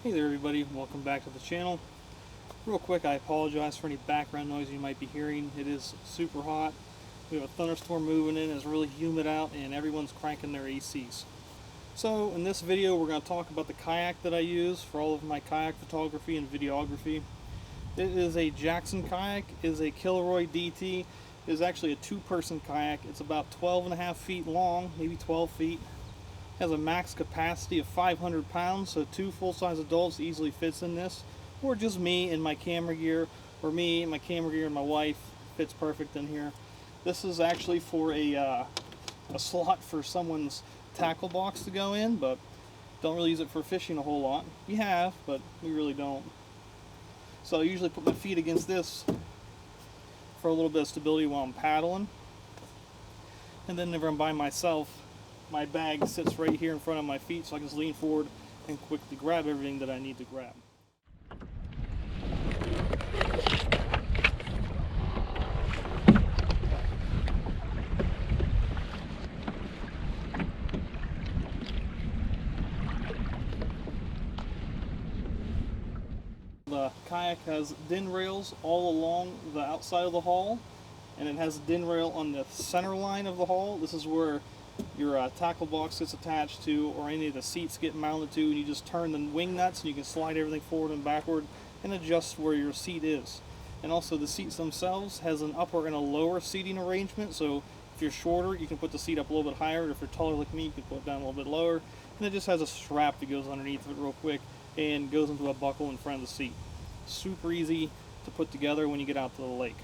Hey there everybody, welcome back to the channel. Real quick, I apologize for any background noise you might be hearing. It is super hot. We have a thunderstorm moving in, it's really humid out, and everyone's cranking their ACs. So in this video we're going to talk about the kayak that I use for all of my kayak photography and videography. It is a Jackson kayak. It is a Kilroy DT. It is actually a two-person kayak. It's about 12.5 feet long, maybe 12 feet. Has a max capacity of 500 pounds, so two full-size adults easily fits in this, or just me and my camera gear, or me and my camera gear and my wife fits perfect in here. This is actually for a slot for someone's tackle box to go in, but don't really use it for fishing a whole lot. We have, but we really don't. So I usually put my feet against this for a little bit of stability while I'm paddling, and then whenever I'm by myself, my bag sits right here in front of my feet, so I can just lean forward and quickly grab everything that I need to grab. The kayak has din rails all along the outside of the hull, and it has a din rail on the center line of the hull. This is where your tackle box gets attached to, or any of the seats get mounted to, and you just turn the wing nuts and you can slide everything forward and backward and adjust where your seat is. And also the seats themselves has an upper and a lower seating arrangement, so if you're shorter you can put the seat up a little bit higher, or if you're taller like me you can put it down a little bit lower. And it just has a strap that goes underneath of it real quick and goes into a buckle in front of the seat. Super easy to put together when you get out to the lake.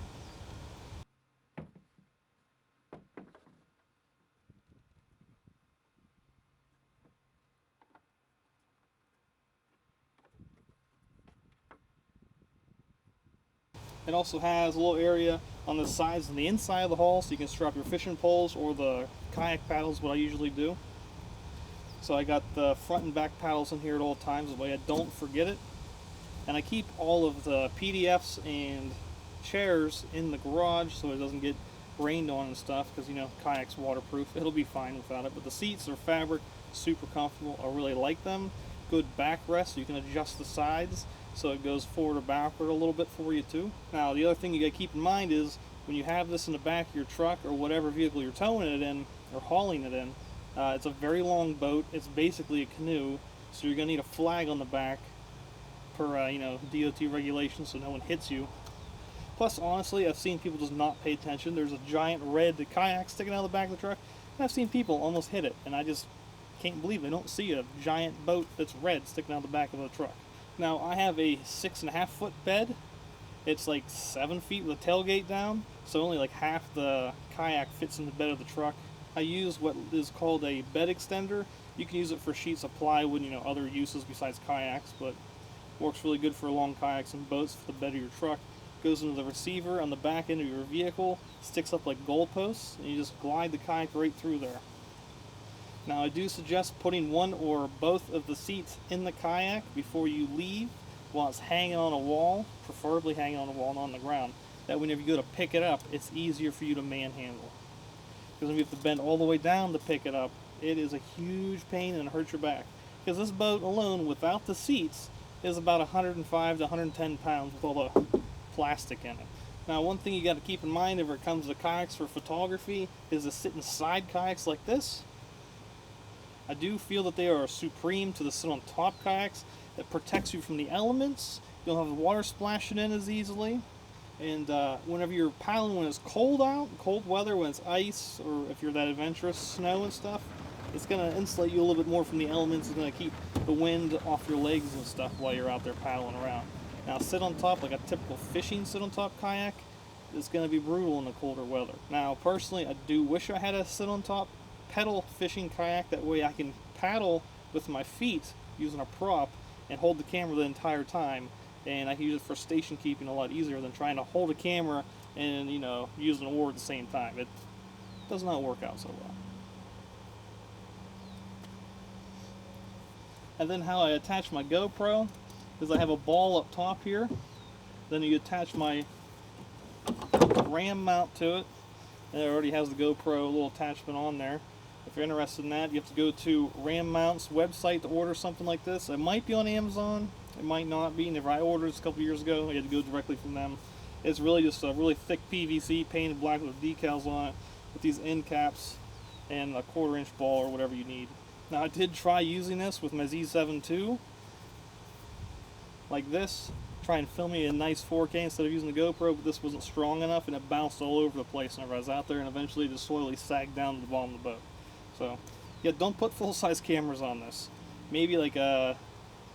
It also has a little area on the sides and the inside of the hull, so you can strap your fishing poles or the kayak paddles, what I usually do. So I got the front and back paddles in here at all times, that way I don't forget it. And I keep all of the PDFs and chairs in the garage so it doesn't get rained on and stuff, because you know, kayak's waterproof. It'll be fine without it. But the seats are fabric, super comfortable. I really like them. Good backrest, so you can adjust the sides so it goes forward or backward a little bit for you too. Now the other thing you got to keep in mind is when you have this in the back of your truck or whatever vehicle you're towing it in or hauling it in, it's a very long boat. It's basically a canoe, so you're going to need a flag on the back per you know, DOT regulations, so no one hits you. Plus, honestly, I've seen people just not pay attention. There's a giant red kayak sticking out of the back of the truck, and I've seen people almost hit it, and I just can't believe they don't see a giant boat that's red sticking out the back of the truck. Now, I have a 6.5 foot bed. It's like 7 feet with a tailgate down, so only like half the kayak fits in the bed of the truck. I use what is called a bed extender. You can use it for sheets of plywood, you know, other uses besides kayaks, but works really good for long kayaks and boats for the bed of your truck. Goes into the receiver on the back end of your vehicle, sticks up like goalposts, and you just glide the kayak right through there. Now I do suggest putting one or both of the seats in the kayak before you leave while it's hanging on a wall, preferably hanging on a wall, not on the ground. That whenever you go to pick it up, it's easier for you to manhandle. Because if you have to bend all the way down to pick it up, it is a huge pain and it hurts your back. Because this boat alone, without the seats, is about 105 to 110 pounds with all the plastic in it. Now one thing you got to keep in mind if it comes to kayaks for photography is to sit inside kayaks like this. I do feel that they are supreme to the sit on top kayaks. That protects you from the elements. You don't have the water splashing in as easily. And whenever you're paddling when it's cold out, cold weather, when it's ice, or if you're that adventurous, snow and stuff, it's going to insulate you a little bit more from the elements. It's going to keep the wind off your legs and stuff while you're out there paddling around. Now sit on top, like a typical fishing sit on top kayak, it's going to be brutal in the colder weather. Now personally, I do wish I had a sit on top pedal fishing kayak, that way I can paddle with my feet using a prop and hold the camera the entire time, and I can use it for station keeping a lot easier than trying to hold a camera and, you know, use an oar at the same time. It does not work out so well. And then how I attach my GoPro is I have a ball up top here, then you attach my RAM mount to it, and it already has the GoPro little attachment on there. If you're interested in that, you have to go to Ram Mount's website to order something like this. It might be on Amazon, it might not be. Never I ordered this a couple years ago. I had to go directly from them. It's really just a really thick PVC painted black with decals on it, with these end caps and a 1/4 inch ball or whatever you need. Now I did try using this with my Z7 II, like this, try and film me in nice 4K instead of using the GoPro, but this wasn't strong enough and it bounced all over the place whenever I was out there, and eventually just slowly sagged down to the bottom of the boat. So yeah, don't put full-size cameras on this. Maybe like a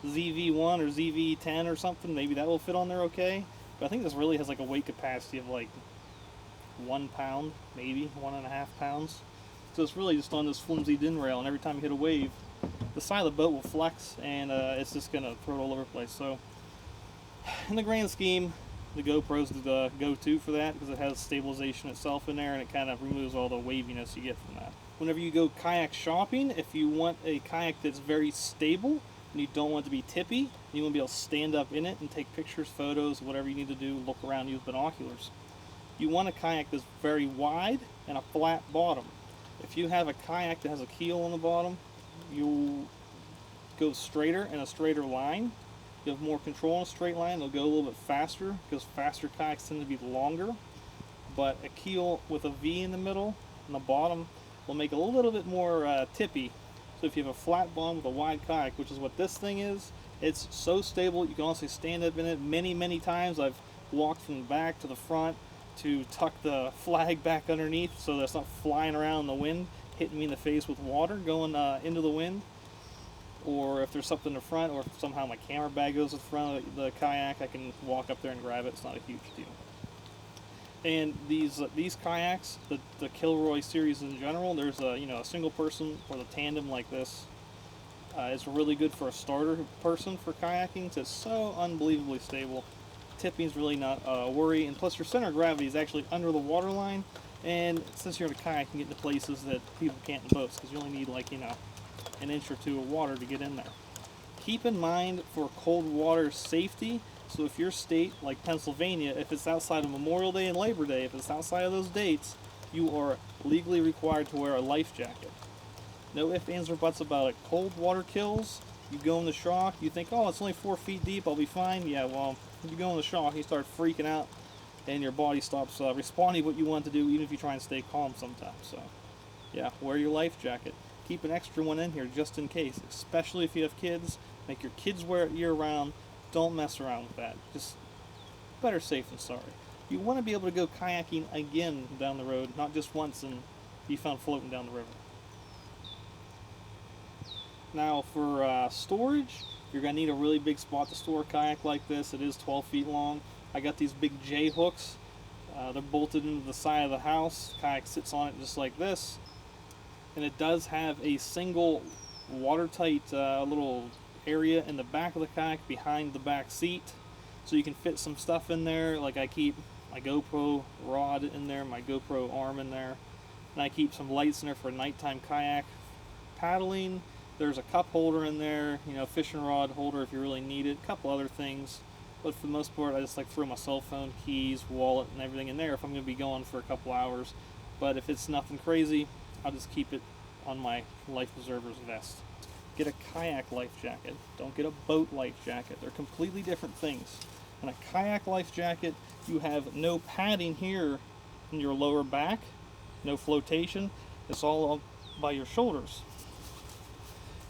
ZV1 or ZV10 or something, maybe that will fit on there okay, but I think this really has like a weight capacity of like 1 pound, maybe 1.5 pounds. So it's really just on this flimsy din rail, and every time you hit a wave, the side of the boat will flex, and it's just going to throw it all over the place. So in the grand scheme, the GoPro's the go-to for that, because it has stabilization itself in there, and it kind of removes all the waviness you get from that. Whenever you go kayak shopping, if you want a kayak that's very stable, and you don't want it to be tippy, you want to be able to stand up in it and take pictures, photos, whatever you need to do, look around, use binoculars. You want a kayak that's very wide and a flat bottom. If you have a kayak that has a keel on the bottom, you'll go straighter in a straighter line. You have more control in a straight line, they'll go a little bit faster, because faster kayaks tend to be longer. But a keel with a V in the middle and the bottom will make it a little bit more tippy. So if you have a flat bottom with a wide kayak, which is what this thing is, it's so stable you can honestly stand up in it many times. I've walked from the back to the front to tuck the flag back underneath so that it's not flying around in the wind, hitting me in the face with water going into the wind. Or if there's something in the front, or if somehow my camera bag goes in front of the kayak, I can walk up there and grab it. It's not a huge deal. And these kayaks, the Kilroy series in general, there's a single person or the tandem like this. It's really good for a starter person for kayaking. It's so unbelievably stable. Tipping is really not a worry, and plus your center of gravity is actually under the water line, and since you're in a kayak, you can get into places that people can't in boats, because you only need like an inch or two of water to get in there. Keep in mind for cold water safety, so if your state, like Pennsylvania, if it's outside of Memorial Day and Labor Day, if it's outside of those dates, you are legally required to wear a life jacket. No ifs, ands, or buts about it. Cold water kills. You go in the shock, you think, oh, it's only 4 feet deep, I'll be fine. Yeah, well, you go in the shock, you start freaking out, and your body stops responding to what you want to do, even if you try and stay calm sometimes. So, yeah, wear your life jacket. Keep an extra one in here just in case, especially if you have kids. Make your kids wear it year-round. Don't mess around with that. Just better safe than sorry. You want to be able to go kayaking again down the road, not just once and be found floating down the river. Now for storage, you're going to need a really big spot to store a kayak like this. It is 12 feet long. I got these big J hooks. They're bolted into the side of the house. The kayak sits on it just like this. And it does have a single watertight little area in the back of the kayak behind the back seat. So you can fit some stuff in there. Like I keep my GoPro rod in there, my GoPro arm in there. And I keep some lights in there for nighttime kayak paddling. There's a cup holder in there, fishing rod holder if you really need it, a couple other things. But for the most part, I just like throw my cell phone, keys, wallet, and everything in there if I'm going to be going for a couple hours. But if it's nothing crazy, I'll just keep it on my life preserver's vest. Get a kayak life jacket. Don't get a boat life jacket. They're completely different things. In a kayak life jacket, you have no padding here in your lower back, no flotation. It's all up by your shoulders.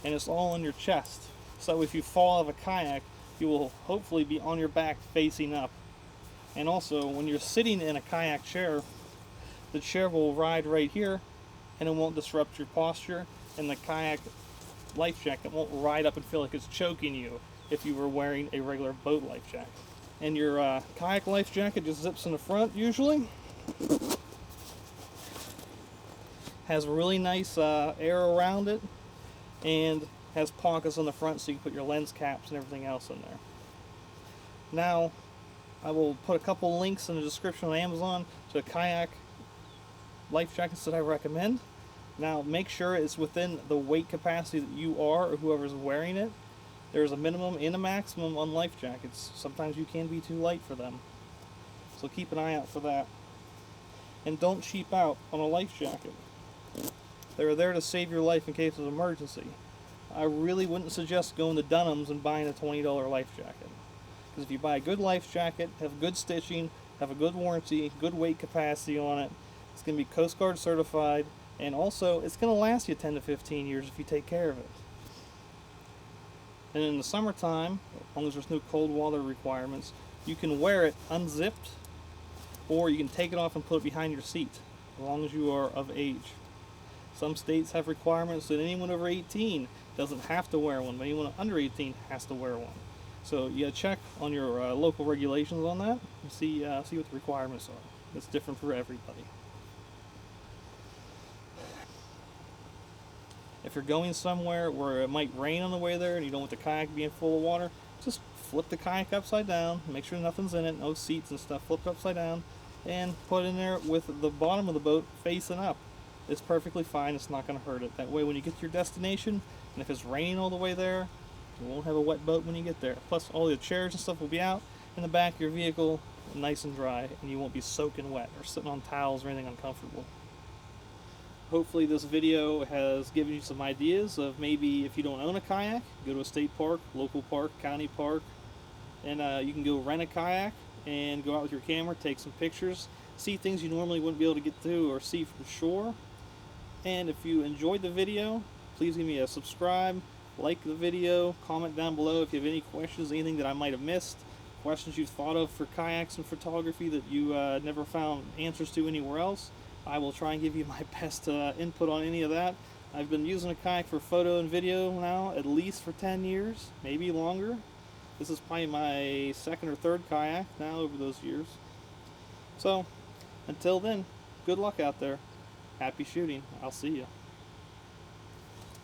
And it's all on your chest. So if you fall out of a kayak, you will hopefully be on your back facing up. And also, when you're sitting in a kayak chair, the chair will ride right here, and it won't disrupt your posture, and the kayak life jacket won't ride up and feel like it's choking you if you were wearing a regular boat life jacket. And your kayak life jacket just zips in the front usually. Has really nice air around it, and has pockets on the front so you can put your lens caps and everything else in there. Now, I will put a couple links in the description on Amazon to kayak life jackets that I recommend. Now, make sure it's within the weight capacity that you are or whoever's wearing it. There's a minimum and a maximum on life jackets. Sometimes you can be too light for them. So keep an eye out for that. And don't cheap out on a life jacket. They're there to save your life in case of an emergency. I really wouldn't suggest going to Dunham's and buying a $20 life jacket. Because if you buy a good life jacket, have good stitching, have a good warranty, good weight capacity on it, it's going to be Coast Guard certified, and also it's going to last you 10 to 15 years if you take care of it. And in the summertime, as long as there's no cold water requirements, you can wear it unzipped, or you can take it off and put it behind your seat, as long as you are of age. Some states have requirements that anyone over 18 doesn't have to wear one, but anyone under 18 has to wear one. So you gotta check on your local regulations on that and see what the requirements are. It's different for everybody. If you're going somewhere where it might rain on the way there and you don't want the kayak being full of water, just flip the kayak upside down, make sure nothing's in it, no seats and stuff, flip it upside down, and put it in there with the bottom of the boat facing up. It's perfectly fine, it's not going to hurt it. That way when you get to your destination, and if it's raining all the way there, you won't have a wet boat when you get there. Plus all the chairs and stuff will be out in the back of your vehicle, nice and dry, and you won't be soaking wet or sitting on towels or anything uncomfortable. Hopefully this video has given you some ideas of maybe if you don't own a kayak, go to a state park, local park, county park, and you can go rent a kayak and go out with your camera, take some pictures, see things you normally wouldn't be able to get to or see from shore. And if you enjoyed the video, please give me a subscribe, like the video, comment down below if you have any questions, anything that I might have missed, questions you've thought of for kayaks and photography that you never found answers to anywhere else. I will try and give you my best input on any of that. I've been using a kayak for photo and video now at least for 10 years, maybe longer. This is probably my second or third kayak now over those years. So, until then, good luck out there. Happy shooting. I'll see you.